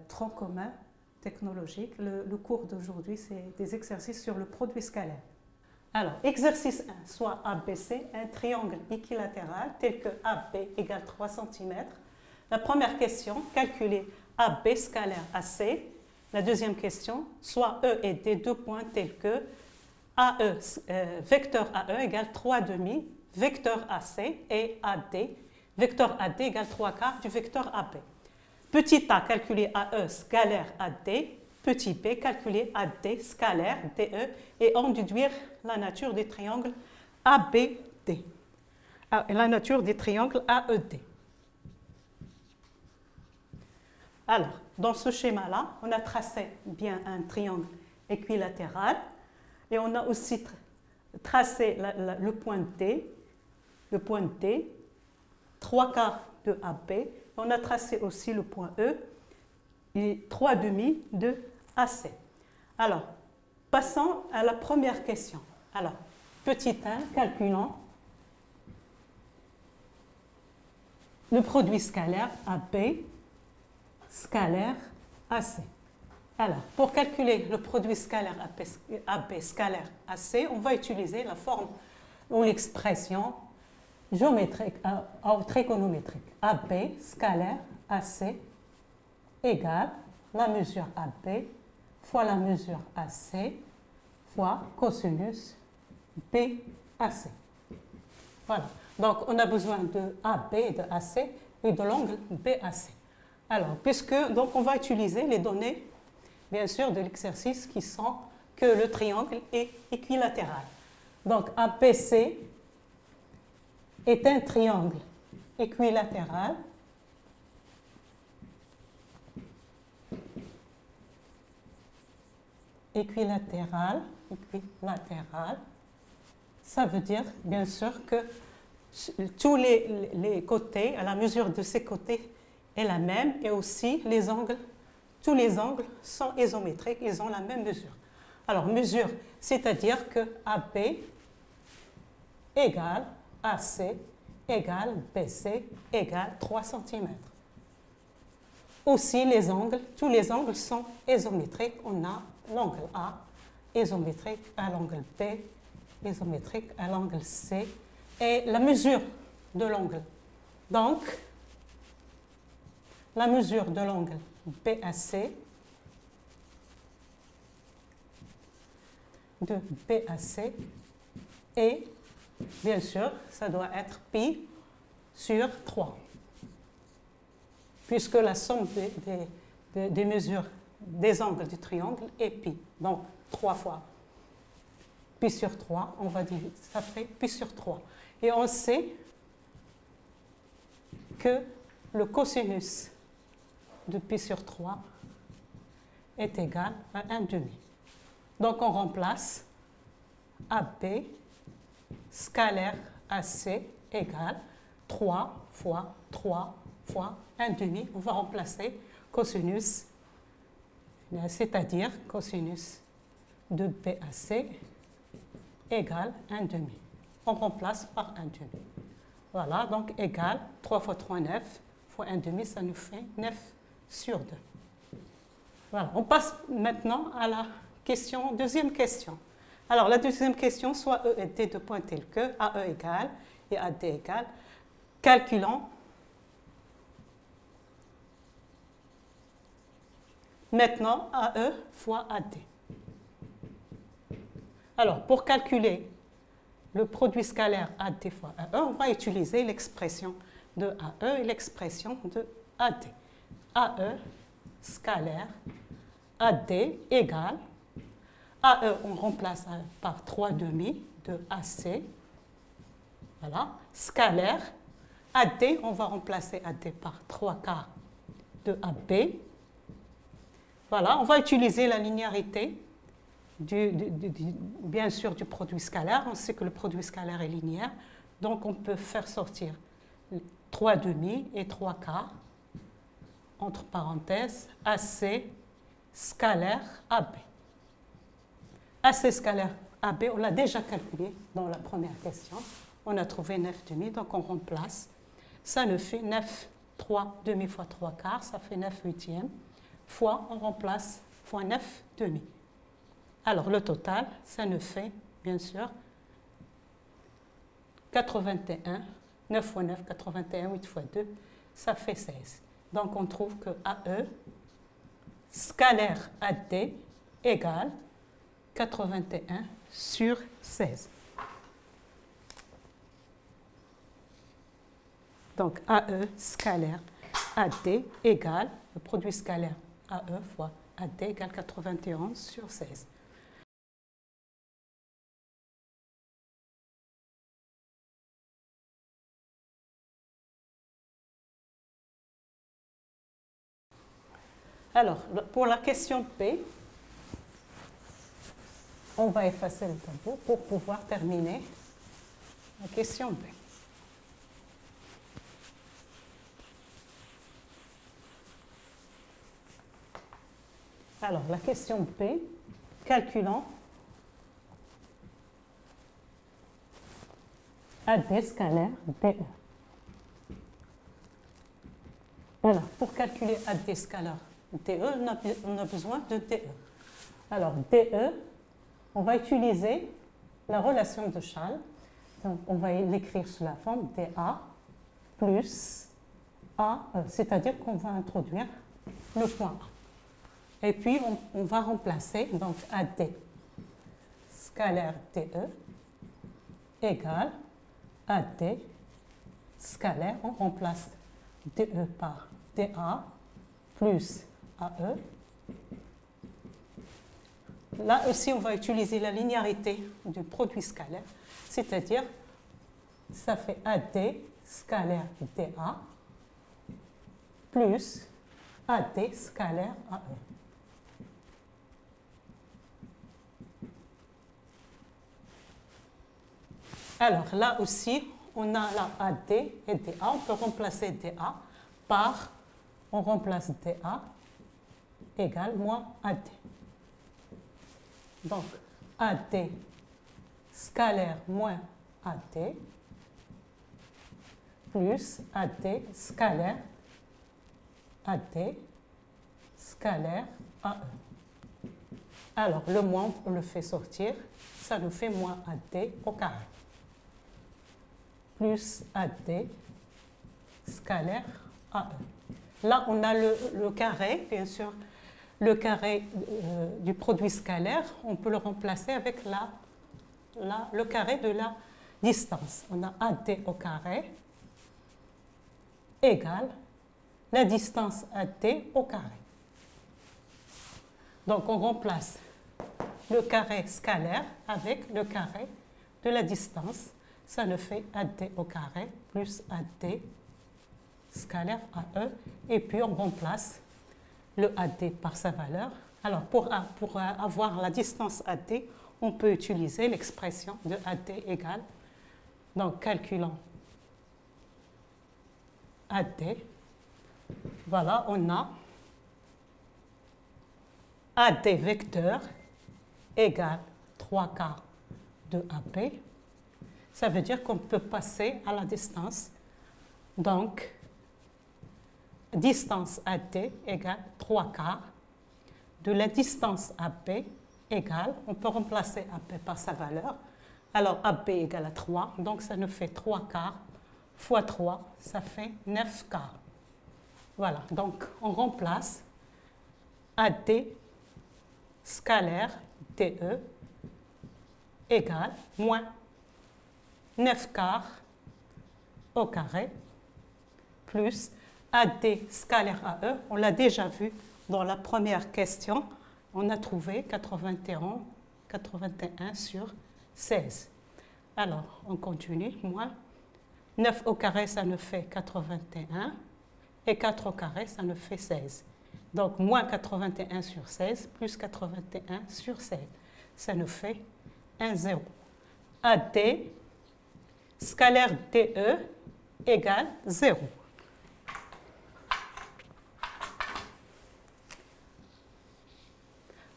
tronc commun technologique. Le cours d'aujourd'hui, c'est des exercices sur le produit scalaire. Alors, exercice 1, soit ABC, un triangle équilatéral tel que AB égale 3 cm. La première question, calculer AB scalaire AC. La deuxième question, soit E et D, deux points tels que vecteur AE égale 3,5, vecteur AC et AD, vecteur AD égale 3 quarts du vecteur AB. Petit a, calculer AE scalaire AD. Petit b, calculer AD scalaire DE et en déduire la nature des triangles ABD. La nature des triangles AED. Alors, dans ce schéma-là, on a tracé bien un triangle équilatéral et on a aussi tracé le point D, 3 quarts de AB. On a tracé aussi le point E et 3,5 de AC. Alors, passons à la première question. Alors, petit 1, calculons le produit scalaire AB scalaire AC. Alors, pour calculer le produit scalaire AB scalaire AC, on va utiliser la forme ou l'expression géométrique ou trigonométrique. AB scalaire AC égale la mesure AB fois la mesure AC fois cosinus BAC. Voilà. Donc, on a besoin de AB et de AC et de l'angle BAC. Alors, donc on va utiliser les données, bien sûr, de l'exercice qui sont que le triangle est équilatéral. Donc, ABC est un triangle équilatéral équilatéral, ça veut dire bien sûr que tous les côtés, à la mesure de ces côtés est la même et aussi tous les angles sont isométriques, ils ont la même mesure. Alors mesure, c'est-à-dire que AB égale AC égale BC égale 3 cm. Aussi tous les angles sont isométriques. On a l'angle A isométrique à l'angle B, isométrique à l'angle C et la mesure de l'angle. Donc, la mesure de l'angle BAC est, bien sûr, ça doit être pi sur 3. Puisque la somme des mesures des angles du triangle est pi. Donc, 3 fois pi sur 3, on va dire, ça fait pi sur 3. Et on sait que le cosinus de pi sur 3 est égal à 1,5. Donc, on remplace AB scalaire AC égale 3 fois 3 fois 1,5. On va remplacer cosinus, c'est-à-dire cosinus de BAC égale 1,5. On remplace par 1,5. Voilà, donc égale 3 fois 3, 9, fois 1,5, ça nous fait 9 sur 2. Voilà, on passe maintenant à la deuxième question. Alors, la deuxième question, soit E et D de points tels que AE égale et AD égale. Calculons maintenant AE fois AD. Alors, pour calculer le produit scalaire AD fois AE, on va utiliser l'expression de AE et l'expression de AD. AE scalaire AD égale AE, on remplace par 3,5 de AC. Voilà. Scalaire. AD, on va remplacer AD par 3 quarts de AB. Voilà, on va utiliser la linéarité, bien sûr, du produit scalaire. On sait que le produit scalaire est linéaire. Donc, on peut faire sortir 3,5 et 3 quarts, entre parenthèses, AC scalaire AB. AC scalaire AB, on l'a déjà calculé dans la première question. On a trouvé 9,5, donc on remplace. Ça nous fait 9 3 demi fois 3 quarts, ça fait 9 huitièmes, fois, on remplace, fois 9 demi. Alors, le total, ça nous fait, bien sûr, 81, 9 fois 9, 81, 8 fois 2, ça fait 16. Donc, on trouve que AE, scalaire AD, égale 81 sur 16. Donc, AE scalaire AD égale, le produit scalaire AE fois AD égale 81 sur 16. Alors, pour la question P, on va effacer le tableau pour pouvoir terminer la question P. Alors, la question P, calculons AD scalaire DE. Alors, pour calculer AD scalaire DE, on a besoin de DE. Alors, DE, on va utiliser la relation de Schall. Donc, on va l'écrire sous la forme DA plus AE, c'est-à-dire qu'on va introduire le point A. Et puis, on va remplacer, donc AD scalaire DE égale AD scalaire, on remplace DE par DA plus AE. Là aussi, on va utiliser la linéarité du produit scalaire, c'est-à-dire, ça fait AD scalaire DA plus AD scalaire AE. Alors là aussi, on a la AD et DA. On peut remplacer DA par, on remplace DA égale moins AD. Donc, AD scalaire moins AD plus AD scalaire AD scalaire AE. Alors, le moins, on le fait sortir, ça nous fait moins AD au carré plus AD scalaire AE. Là, on a le carré, bien sûr, le carré du produit scalaire, on peut le remplacer avec le carré de la distance. On a AD au carré égale la distance AD au carré. Donc, on remplace le carré scalaire avec le carré de la distance. Ça nous fait AD au carré plus AD scalaire AE. Et puis, on remplace le AD par sa valeur. Alors, pour avoir la distance AD, on peut utiliser l'expression de AD égale. Donc, calculons AD. Voilà, on a AD vecteur égale 3 quarts de AP. Ça veut dire qu'on peut passer à la distance. Donc, distance AD égale 3 quarts de la distance AB égale, on peut remplacer AB par sa valeur. Alors, AB égale à 3, donc ça nous fait 3 quarts fois 3, ça fait 9 quarts. Voilà, donc on remplace AD scalaire DE égale moins 9 quarts au carré plus AD scalaire AE. On l'a déjà vu dans la première question. On a trouvé 81 sur 16. Alors, on continue. Moins 9 au carré, ça nous fait 81. Et 4 au carré, ça nous fait 16. Donc, moins 81 sur 16 plus 81 sur 16. Ça nous fait 1, 0. AD scalaire DE égale 0.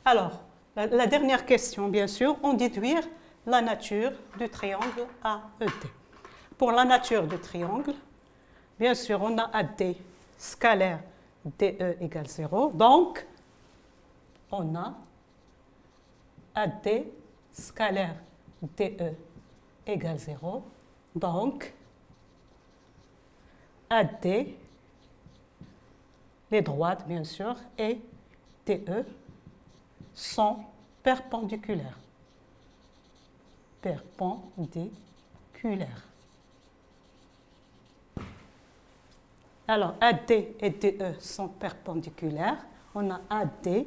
Alors, la dernière question, bien sûr, on déduire la nature du triangle AED. Pour la nature du triangle, bien sûr, on a AD scalaire DE égale 0. Donc, on a AD scalaire DE égale 0. Donc, AD, les droites, bien sûr, et DE sont perpendiculaires. Perpendiculaires. Alors, AD et DE sont perpendiculaires. On a AD,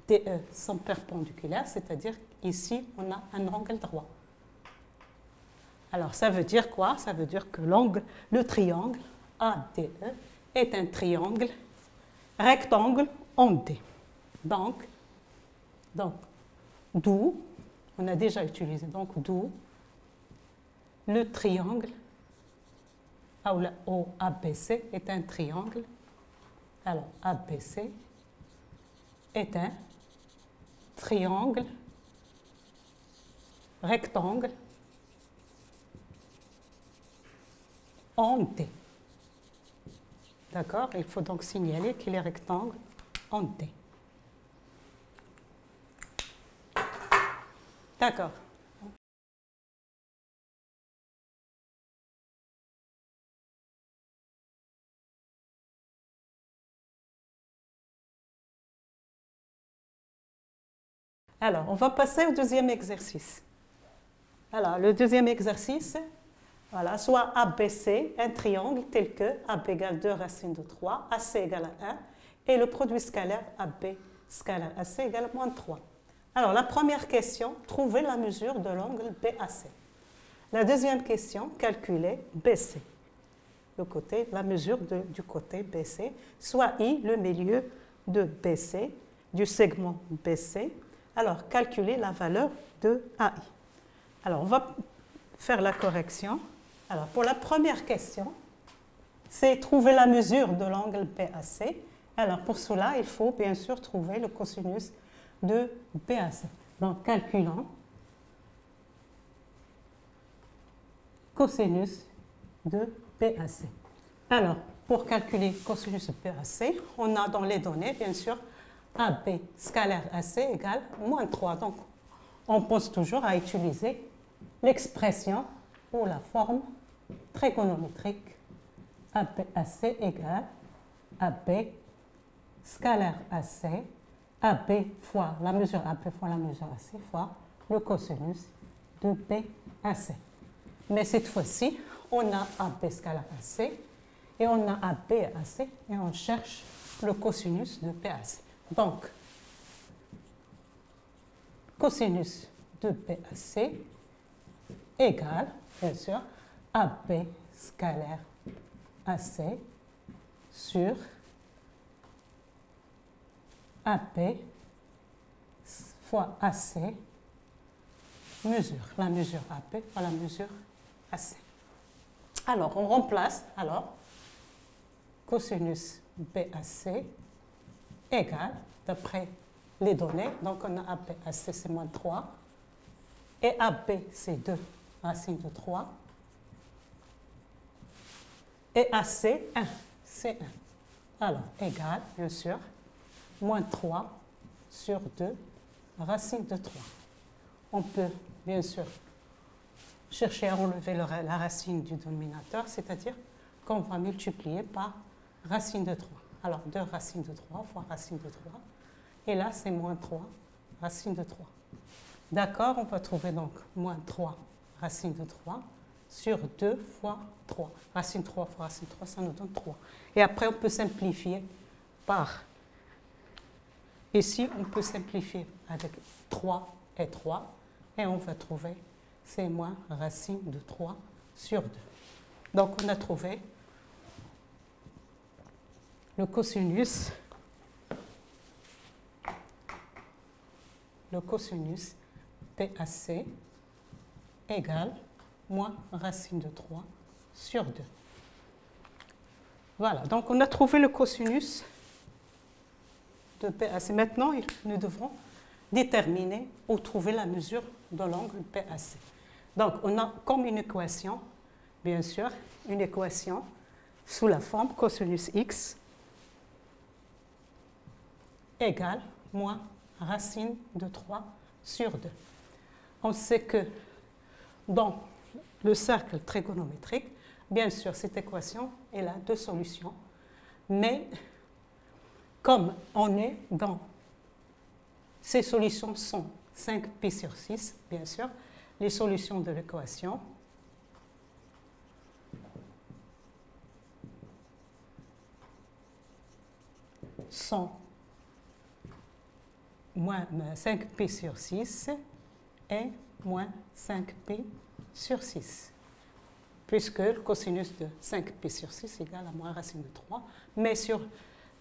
DE sont perpendiculaires, c'est-à-dire ici, on a un angle droit. Alors, ça veut dire quoi? Ça veut dire que le triangle ADE est un triangle rectangle en D. Donc, d'où, on a déjà utilisé, donc d'où le triangle ABC est un triangle. Alors, ABC est un triangle rectangle en D. D'accord? Il faut donc signaler qu'il est rectangle en D. D'accord. Alors, on va passer au deuxième exercice. Alors, le deuxième exercice, voilà, soit ABC, un triangle tel que AB égale 2 racine de 3, AC égale 1, et le produit scalaire AB scalaire AC égale moins 3. Alors, la première question, trouver la mesure de l'angle BAC. La deuxième question, calculer BC. La mesure du côté BC, soit I, le milieu de BC, du segment BC. Alors, calculer la valeur de AI. Alors, on va faire la correction. Alors, pour la première question, c'est trouver la mesure de l'angle BAC. Alors, pour cela, il faut bien sûr trouver le cosinus de BAC. Donc, calculons cosinus de BAC. Alors, pour calculer cosinus de BAC, on a dans les données, bien sûr, AB scalaire AC égale moins 3. Donc, on pense toujours à utiliser l'expression ou la forme trigonométrique ABAC égale AB scalaire AC, AB fois la mesure AB fois la mesure AC fois le cosinus de BAC. Mais cette fois-ci, on a AB scalaire AC et on a AB AC et on cherche le cosinus de BAC. Donc, cosinus de BAC égale, bien sûr, AB scalaire AC sur AB fois AC mesure. La mesure AB fois la mesure AC. Alors, on remplace, cosinus BAC égale, d'après les données, donc on a AB, AC c'est moins 3, et AB c'est 2 racine de 3, et AC, 1, c'est 1. Alors, égale, bien sûr, moins 3 sur 2 racine de 3. On peut, bien sûr, chercher à enlever la racine du dénominateur, c'est-à-dire qu'on va multiplier par racine de 3. Alors, 2 racine de 3 fois racine de 3. Et là, c'est moins 3 racine de 3. D'accord, on va trouver donc moins 3 racine de 3 sur 2 fois 3. Racine 3 fois racine 3, ça nous donne 3. Et après, on peut simplifier par... Ici, on peut simplifier avec 3 et 3. Et on va trouver, c'est moins racine de 3 sur 2. Donc, on a trouvé le cosinus PAC égale moins racine de 3 sur 2. Voilà, donc on a trouvé le cosinus de PAC. Maintenant, nous devrons déterminer ou trouver la mesure de l'angle PAC. Donc, on a comme une équation, bien sûr, une équation sous la forme cosinus x égale moins racine de 3 sur 2. On sait que dans le cercle trigonométrique, bien sûr, cette équation, elle a deux solutions, mais comme on est dans ces solutions sont 5π sur 6, bien sûr, les solutions de l'équation sont moins 5π sur 6 et moins 5π sur 6, puisque le cosinus de 5π sur 6 égale à moins racine de 3. Mais sur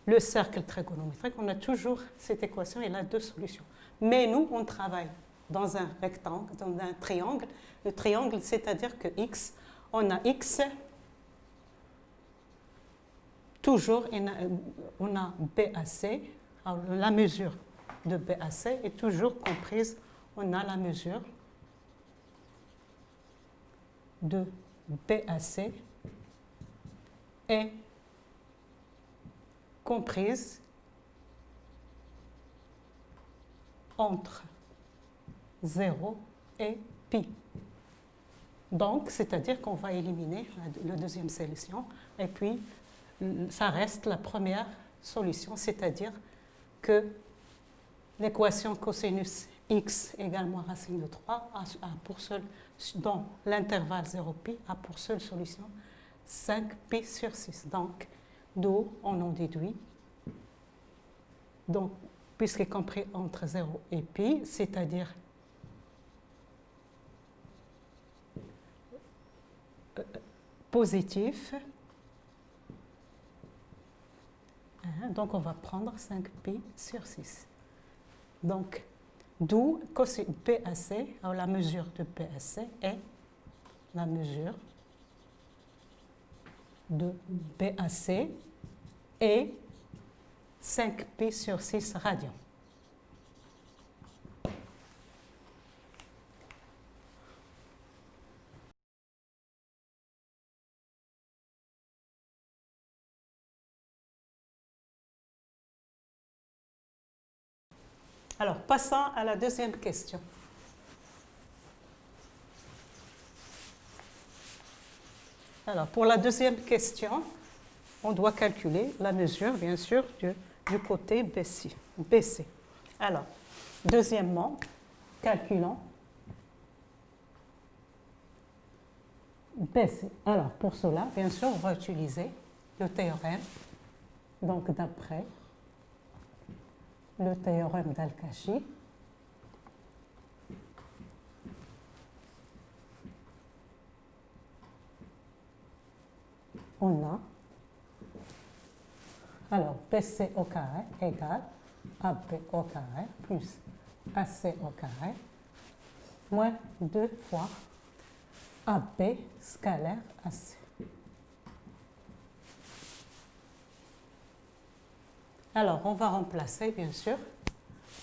le cercle trigonométrique, on a toujours cette équation, elle a deux solutions. Mais nous, on travaille dans un rectangle, dans un triangle. Le triangle, c'est-à-dire que x, on a x, toujours, on a BAC, alors la mesure de BAC est toujours comprise, on a la mesure de BAC est comprise entre 0 et pi. Donc, c'est-à-dire qu'on va éliminer la deuxième solution et puis ça reste la première solution, c'est-à-dire que l'équation cosinus x égale moins racine de 3 a pour seule, dans l'intervalle 0π, a pour seule solution 5π sur 6. Donc, d'où on en déduit, donc, puisqu'il est compris entre 0 et pi, c'est-à-dire positif. Donc, on va prendre 5π sur 6. Donc, d'où BAC, alors la mesure de BAC est la mesure de BAC est 5π sur 6 radians. Alors, passons à la deuxième question. Alors, pour la deuxième question, on doit calculer la mesure, bien sûr, du côté BC. Alors, deuxièmement, calculons BC. Alors, pour cela, bien sûr, on va utiliser le théorème. Donc, d'après le théorème d'Al-Kashi, on a, alors, BC au carré égale AB au carré plus AC au carré moins 2 fois AB scalaire AC. Alors, on va remplacer, bien sûr,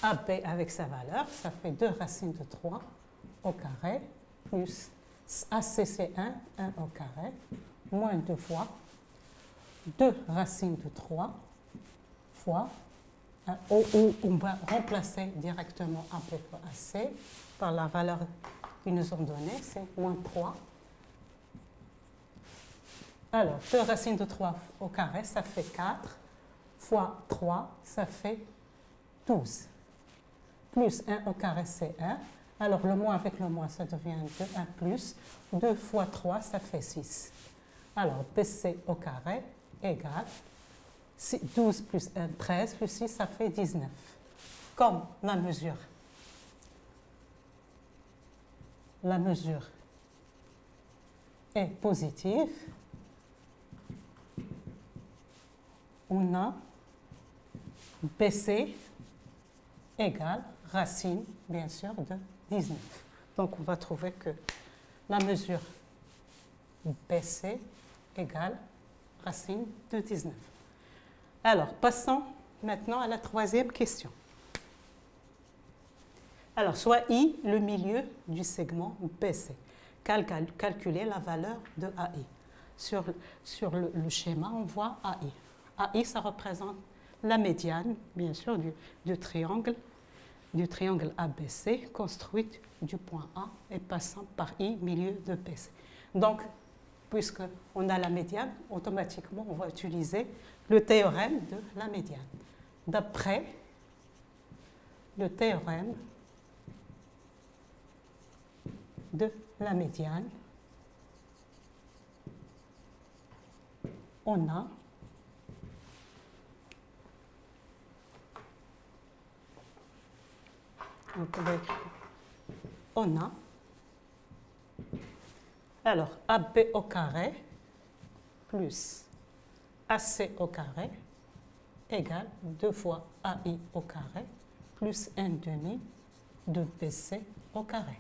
AB avec sa valeur. Ça fait 2 racines de 3 au carré, plus AC, c'est 1 au carré, moins 2 fois 2 racines de 3 fois, on va remplacer directement AB fois AC par la valeur qu'ils nous ont donnée, c'est moins 3. Alors, 2 racines de 3 au carré, ça fait 4. Fois 3, ça fait 12. Plus 1 au carré, c'est 1. Alors, le moins avec le moins, ça devient 2, 1 plus. 2 fois 3, ça fait 6. Alors, BC au carré égale 12 plus 1, 13, plus 6, ça fait 19. Comme la mesure est positive, on a BC égale racine, bien sûr, de 19. Donc, on va trouver que la mesure BC égale racine de 19. Alors, passons maintenant à la troisième question. Alors, soit I, le milieu du segment BC. Calculer la valeur de AI. sur le schéma, on voit AI. AI, ça représente la médiane, bien sûr, du triangle ABC, construite du point A et passant par I, milieu de BC. Donc, puisqu'on a la médiane, automatiquement, on va utiliser le théorème de la médiane. D'après le théorème de la médiane, on a alors AB au carré plus AC au carré égale 2 fois AI au carré plus 1 demi de BC au carré.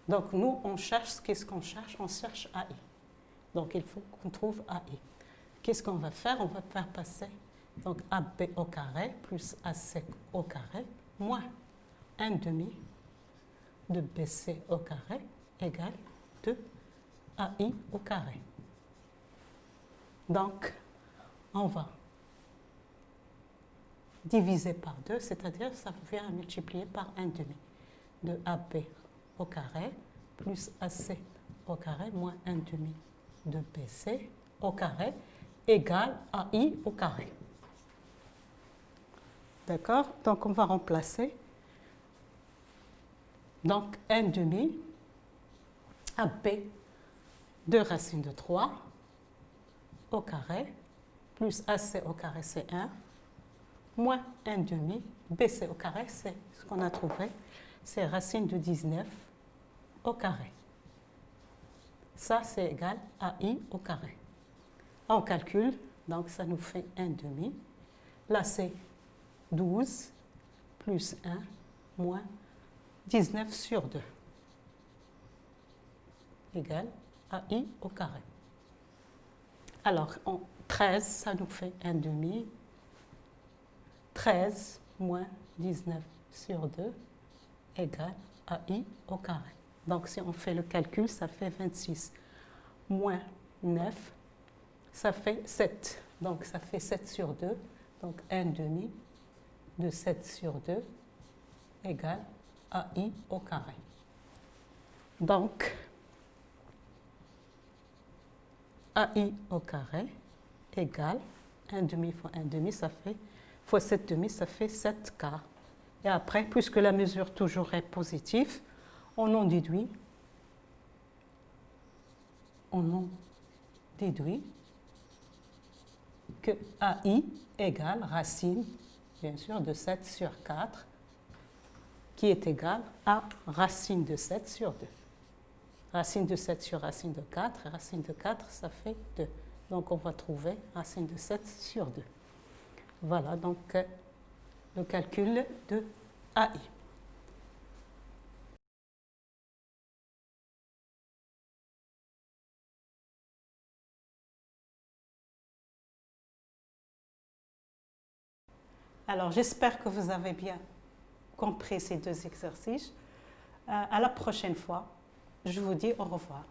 Donc nous, on cherche, qu'est-ce qu'on cherche? On cherche AI. Donc il faut qu'on trouve AI. Qu'est-ce qu'on va faire? On va faire passer donc AB au carré plus AC au carré moins 1 demi de BC au carré égale 2 AI au carré. Donc, on va diviser par 2, c'est-à-dire ça vient à multiplier par 1 demi de AB au carré plus AC au carré moins 1 demi de BC au carré égale AI au carré. D'accord? Donc, on va remplacer. Donc, 1 demi AB 2 racines de 3 au carré plus AC au carré, c'est 1, moins 1 demi, BC au carré, c'est ce qu'on a trouvé, c'est racine de 19 au carré. Ça, c'est égal à I au carré. On calcule, donc ça nous fait 1 demi. Là, c'est 12 plus 1 moins 19 sur 2 égale à I au carré. Alors, 13, ça nous fait 1 demi. 13 moins 19 sur 2 égale à I au carré. Donc, si on fait le calcul, ça fait 26 moins 9, ça fait 7. Donc, ça fait 7 sur 2. Donc, 1 demi de 7 sur 2 égale à I au carré. Donc, AI au carré égale 1 demi fois 1 demi, ça fait fois 7 demi, ça fait 7 quarts. Et après, puisque la mesure toujours est positive, on en déduit que AI égale racine, bien sûr, de 7 sur 4, qui est égale à racine de 7 sur 2. Racine de 7 sur racine de 4, racine de 4, ça fait 2. Donc, on va trouver racine de 7 sur 2. Voilà, donc, le calcul de AI. Alors, j'espère que vous avez bien compris ces deux exercices. À la prochaine fois, je vous dis au revoir.